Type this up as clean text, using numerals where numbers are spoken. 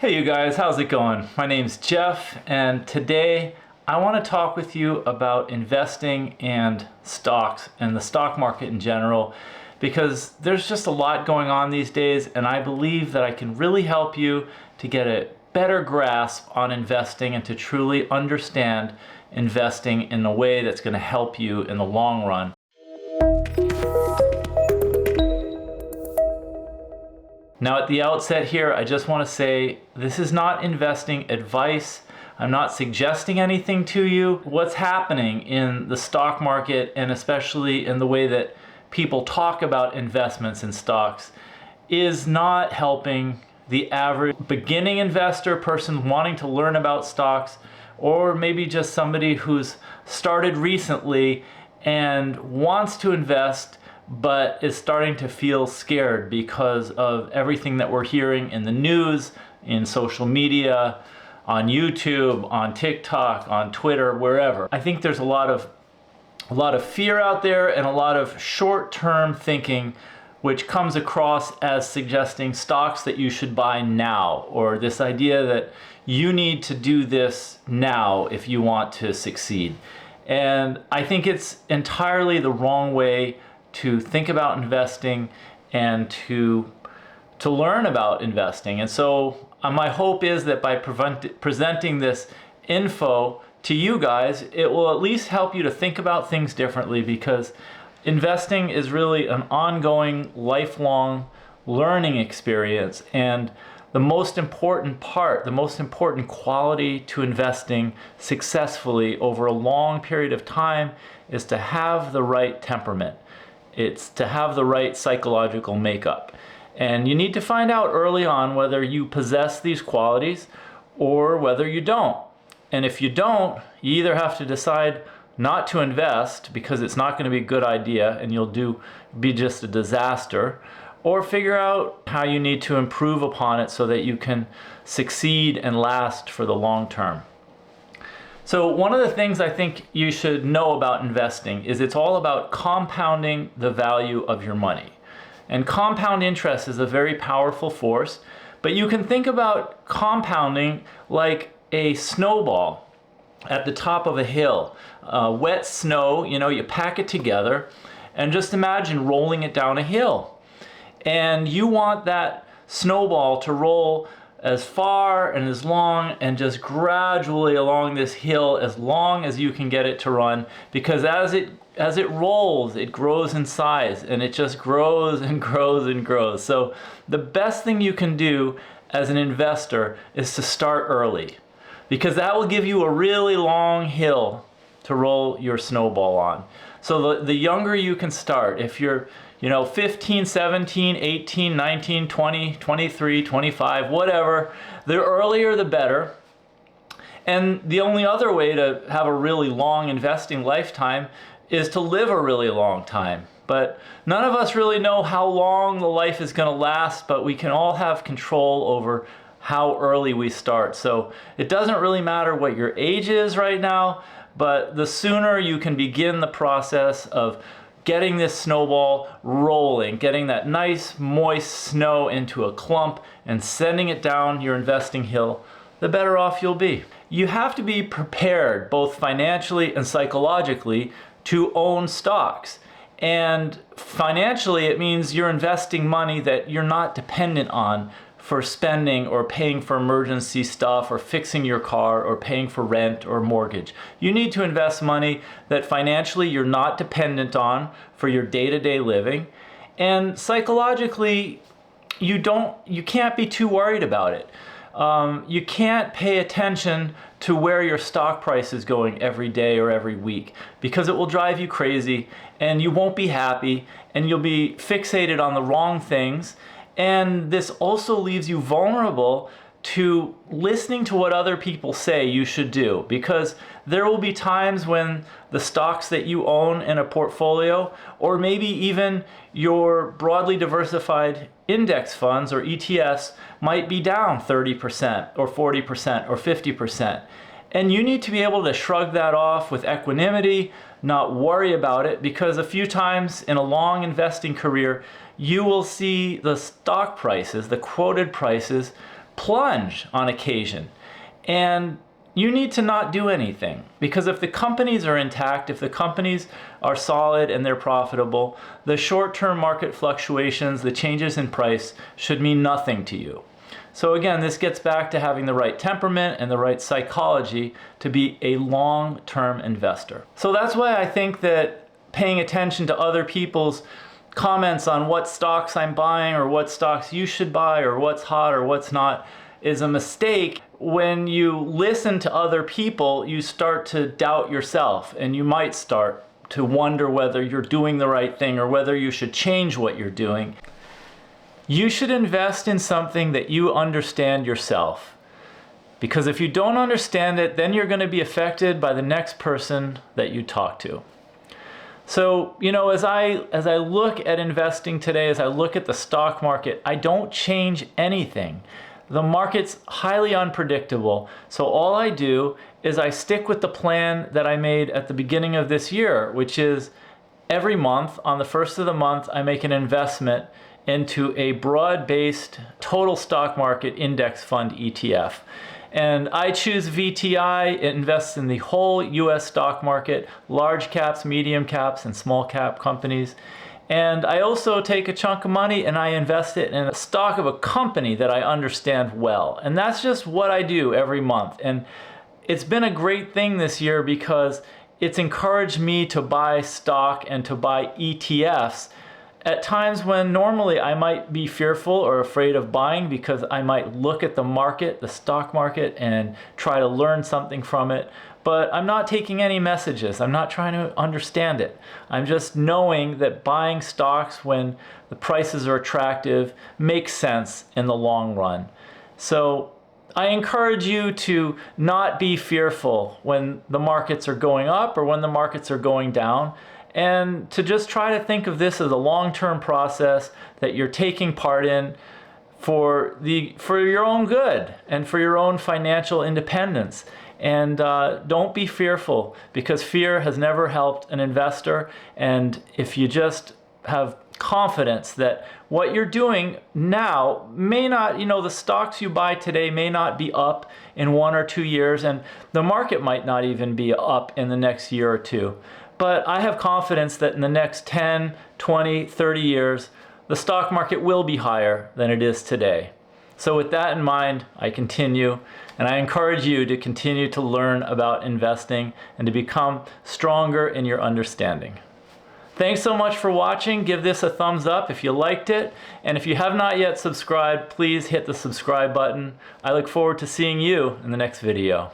Hey you guys, how's it going? My name's Jeff, and today I want to talk with you about investing and stocks and the stock market in general, because there's just a lot going on these days, and I believe that I can really help you to get a better grasp on investing and to truly understand investing in a way that's going to help you in the long run. Now at the outset here, I just want to say this is not investing advice. I'm not suggesting anything to you. What's happening in the stock market, and especially in the way that people talk about investments in stocks, is not helping the average beginning investor, person wanting to learn about stocks, or maybe just somebody who's started recently and wants to invest but is starting to feel scared because of everything that we're hearing in the news, in social media, on YouTube, on TikTok, on Twitter, wherever. I think there's a lot of fear out there and a lot of short-term thinking which comes across as suggesting stocks that you should buy now, or this idea that you need to do this now if you want to succeed. And I think it's entirely the wrong way to think about investing and to learn about investing. And so my hope is that by presenting this info to you guys, it will at least help you to think about things differently, because investing is really an ongoing, lifelong learning experience. And the most important part, the most important quality to investing successfully over a long period of time is to have the right temperament. It's to have the right psychological makeup. And you need to find out early on whether you possess these qualities or whether you don't. And if you don't, you either have to decide not to invest because it's not going to be a good idea and you'll be just a disaster, or figure out how you need to improve upon it so that you can succeed and last for the long term. So one of the things I think you should know about investing is it's all about compounding the value of your money. And compound interest is a very powerful force, but you can think about compounding like a snowball at the top of a hill. Wet snow, you pack it together, and just imagine rolling it down a hill. And you want that snowball to roll as far and as long and just gradually along this hill as long as you can get it to run, because as it rolls, it grows in size, and it just grows and grows and grows. So the best thing you can do as an investor is to start early, because that will give you a really long hill to roll your snowball on. So the younger you can start, if you're 15, 17, 18, 19, 20, 23, 25, whatever, the earlier the better. And the only other way to have a really long investing lifetime is to live a really long time. But none of us really know how long the life is going to last, but we can all have control over how early we start. So it doesn't really matter what your age is right now, but the sooner you can begin the process of getting this snowball rolling, getting that nice moist snow into a clump and sending it down your investing hill, the better off you'll be. You have to be prepared both financially and psychologically to own stocks. And financially, it means you're investing money that you're not dependent on for spending or paying for emergency stuff or fixing your car or paying for rent or mortgage. You need to invest money that financially you're not dependent on for your day-to-day living. And psychologically, you can't be too worried about it. You can't pay attention to where your stock price is going every day or every week, because it will drive you crazy and you won't be happy and you'll be fixated on the wrong things. And this also leaves you vulnerable to listening to what other people say you should do, because there will be times when the stocks that you own in a portfolio, or maybe even your broadly diversified index funds or ETFs, might be down 30% or 40% or 50%. And you need to be able to shrug that off with equanimity, not worry about it, because a few times in a long investing career, you will see the stock prices, the quoted prices, plunge on occasion. And you need to not do anything, because if the companies are intact, if the companies are solid and they're profitable, the short-term market fluctuations, the changes in price should mean nothing to you. So again, this gets back to having the right temperament and the right psychology to be a long-term investor. So that's why I think that paying attention to other people's comments on what stocks I'm buying or what stocks you should buy or what's hot or what's not is a mistake. When you listen to other people, you start to doubt yourself, and you might start to wonder whether you're doing the right thing or whether you should change what you're doing. You should invest in something that you understand yourself, because if you don't understand it, then you're going to be affected by the next person that you talk to. So, you know, as I look at investing today, as I look at the stock market, I don't change anything. The market's highly unpredictable, so all I do is I stick with the plan that I made at the beginning of this year, which is every month, on the first of the month, I make an investment into a broad-based total stock market index fund ETF. And I choose VTI. It invests in the whole US stock market, large caps, medium caps, and small cap companies. And I also take a chunk of money and I invest it in a stock of a company that I understand well. And that's just what I do every month. And it's been a great thing this year because it's encouraged me to buy stock and to buy ETFs at times when normally I might be fearful or afraid of buying, because I might look at the market, the stock market, and try to learn something from it. But I'm not taking any messages. I'm not trying to understand it. I'm just knowing that buying stocks when the prices are attractive makes sense in the long run. So I encourage you to not be fearful when the markets are going up or when the markets are going down, and to just try to think of this as a long-term process that you're taking part in for your own good and for your own financial independence. And don't be fearful, because fear has never helped an investor. And if you just have confidence that what you're doing now may not, you know, the stocks you buy today may not be up in 1 or 2 years, and the market might not even be up in the next year or two. But I have confidence that in the next 10, 20, 30 years, the stock market will be higher than it is today. So with that in mind, I continue, and I encourage you to continue to learn about investing and to become stronger in your understanding. Thanks so much for watching. Give this a thumbs up if you liked it. And if you have not yet subscribed, please hit the subscribe button. I look forward to seeing you in the next video.